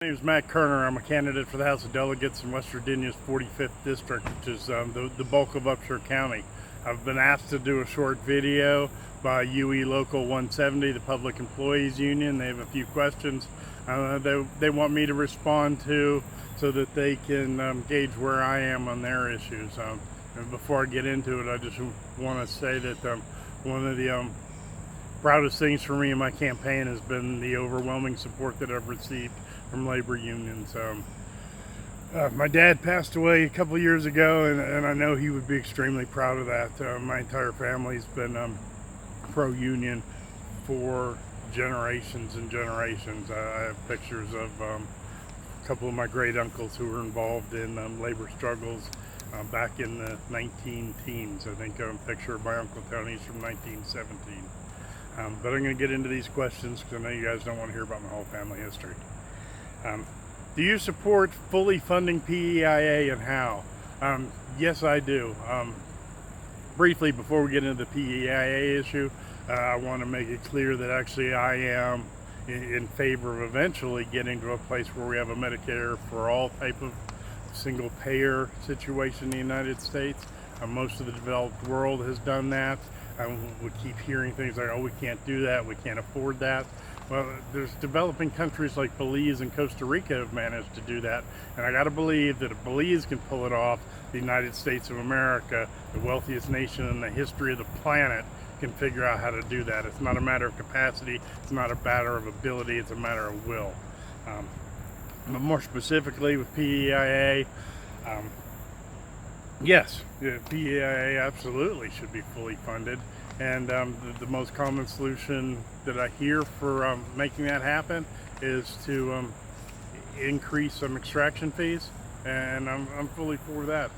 My name is Matt Kerner. I'm a candidate for the House of Delegates in West Virginia's 45th District, which is the bulk of Upshur County. I've been asked to do a short video by UE Local 170, the Public Employees Union. They have a few questions they want me to respond to so that they can gauge where I am on their issues. And before I get into it, I just want to say that one of the proudest things for me in my campaign has been the overwhelming support that I've received from labor unions. My dad passed away a couple years ago, and I know he would be extremely proud of that. My entire family's been pro-union for generations and generations. I have pictures of a couple of my great uncles who were involved in labor struggles back in the 19-teens. I think a picture of my Uncle Tony's from 1917. But I'm going to get into these questions because I know you guys don't want to hear about my whole family history. Do you support fully funding PEIA, and how? Yes, I do. Briefly, before we get into the PEIA issue, I want to make it clear that actually I am in favor of eventually getting to a place where we have a Medicare for all type of single payer situation in the United States. Most of the developed world has done that. We keep hearing things like, oh, we can't do that, we can't afford that. Well, there's developing countries like Belize and Costa Rica have managed to do that, and I gotta believe that if Belize can pull it off, the United States of America, the wealthiest nation in the history of the planet, can figure out how to do that. It's not a matter of capacity, it's not a matter of ability, it's a matter of will. But more specifically with PEIA, yes, PEIA absolutely should be fully funded, and the most common solution that I hear for making that happen is to increase some extraction fees, and I'm fully for that.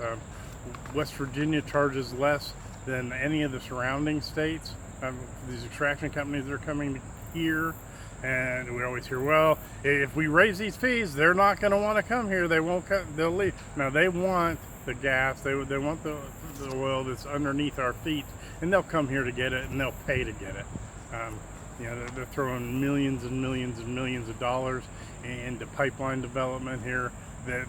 West Virginia charges less than any of the surrounding states. These extraction companies that are coming here, and we always hear, well, if we raise these fees, they're not going to want to come here. They won't come. They'll leave. No, they want the gas. They want the oil that's underneath our feet, and they'll come here to get it, and they'll pay to get it. They're throwing millions and millions and millions of dollars into pipeline development here.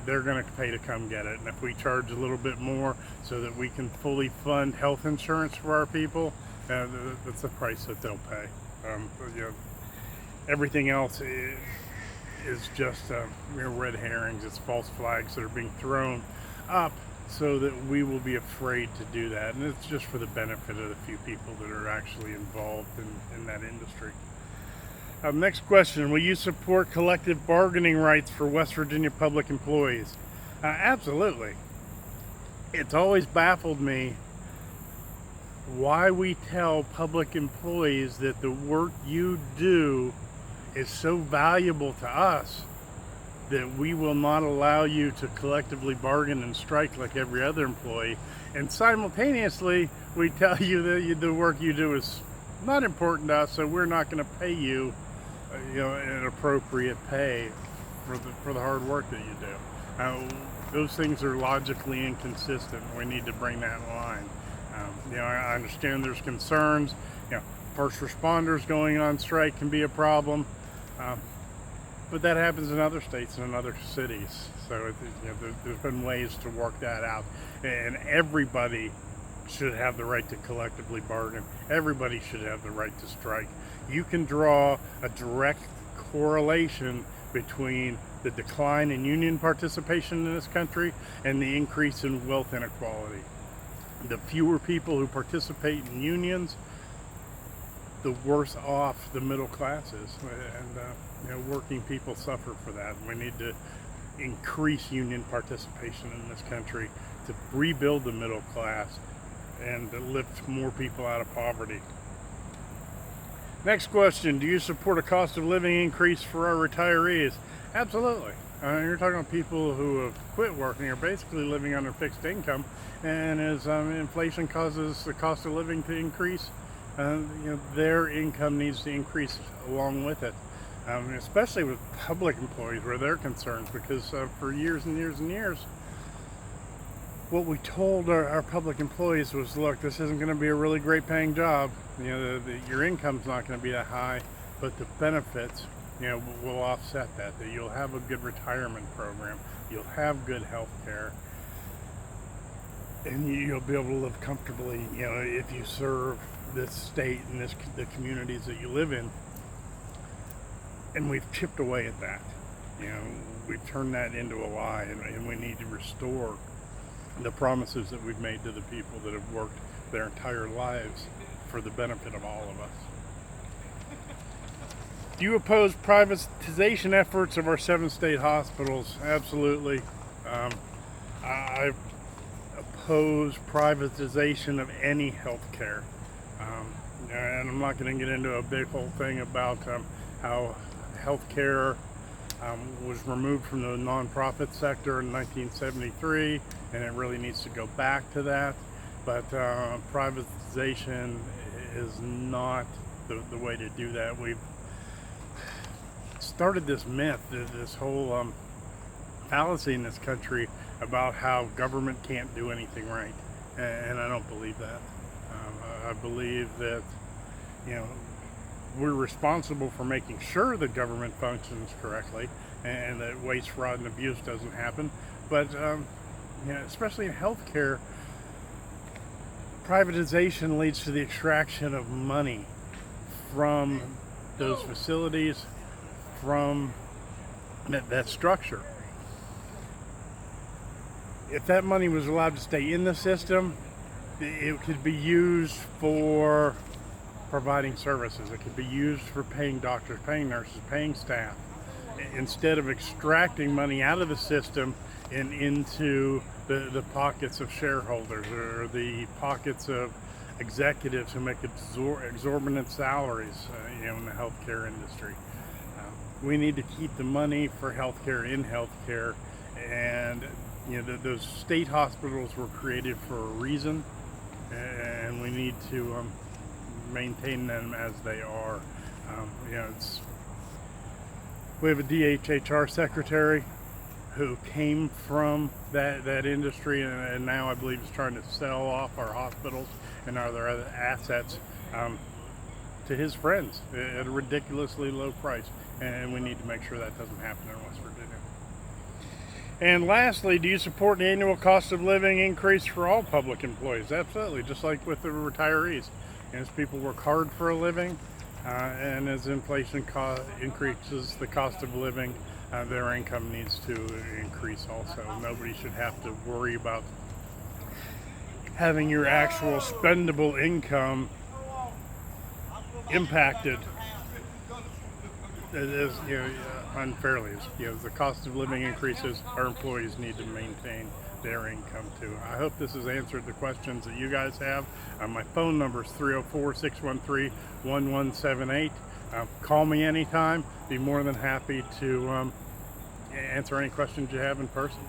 They're going to pay to come get it. And if we charge a little bit more so that we can fully fund health insurance for our people, that's the price that they'll pay. Everything else is just red herrings. It's false flags that are being thrown up so that we will be afraid to do that, and it's just for the benefit of the few people that are actually involved in that industry. Next question, will you support collective bargaining rights for West Virginia public employees? Absolutely. It's always baffled me why we tell public employees that the work you do is so valuable to us that we will not allow you to collectively bargain and strike like every other employee, and simultaneously we tell you that the work you do is not important to us, so we're not going to pay you an appropriate pay for the hard work that you do. Those things are logically inconsistent. We need to bring that in line. I understand there's concerns. First responders going on strike can be a problem. But that happens in other states and in other cities. So there's been ways to work that out. And everybody should have the right to collectively bargain. Everybody should have the right to strike. You can draw a direct correlation between the decline in union participation in this country and the increase in wealth inequality. The fewer people who participate in unions, the worse off the middle class is, and working people suffer for that. We need to increase union participation in this country to rebuild the middle class and to lift more people out of poverty. Next question, do you support a cost of living increase for our retirees? Absolutely. You're talking about people who have quit working, are basically living on a fixed income, and as inflation causes the cost of living to increase, their income needs to increase along with it, especially with public employees where they're concerned, because for years and years and years, what we told our public employees was, look, this isn't going to be a really great paying job. Your income's not going to be that high, but the benefits will offset that you'll have a good retirement program, you'll have good health care, and you'll be able to live comfortably, if you serve this state and the communities that you live in. And we've chipped away at that. We've turned that into a lie, and we need to restore the promises that we've made to the people that have worked their entire lives for the benefit of all of us. Do you oppose privatization efforts of our 7 state hospitals? Absolutely. I oppose privatization of any health care. And I'm not going to get into a big whole thing about how health care was removed from the nonprofit sector in 1973, and it really needs to go back to that. But privatization is not the way to do that. We've started this myth, this whole fallacy in this country about how government can't do anything right, and I don't believe that. I believe that we're responsible for making sure the government functions correctly and that waste, fraud, and abuse doesn't happen. But especially in healthcare, privatization leads to the extraction of money from those facilities, from that structure. If that money was allowed to stay in the system, it could be used for providing services. It could be used for paying doctors, paying nurses, paying staff, instead of extracting money out of the system and into the pockets of shareholders or the pockets of executives who make exorbitant salaries in the healthcare industry. We need to keep the money for healthcare in healthcare, and those state hospitals were created for a reason, and we need to maintain them as they are. We have a DHHR secretary who came from that industry, and now I believe is trying to sell off our hospitals and our other assets to his friends at a ridiculously low price, and we need to make sure that doesn't happen in West Virginia. And lastly, do you support the annual cost of living increase for all public employees? Absolutely, just like with the retirees. As people work hard for a living, and as inflation increases the cost of living, their income needs to increase also. Nobody should have to worry about having your actual spendable income impacted unfairly. As the cost of living increases, our employees need to maintain their income too. I hope this has answered the questions that you guys have. My phone number is 304-613-1178. Call me anytime. Be more than happy to answer any questions you have in person.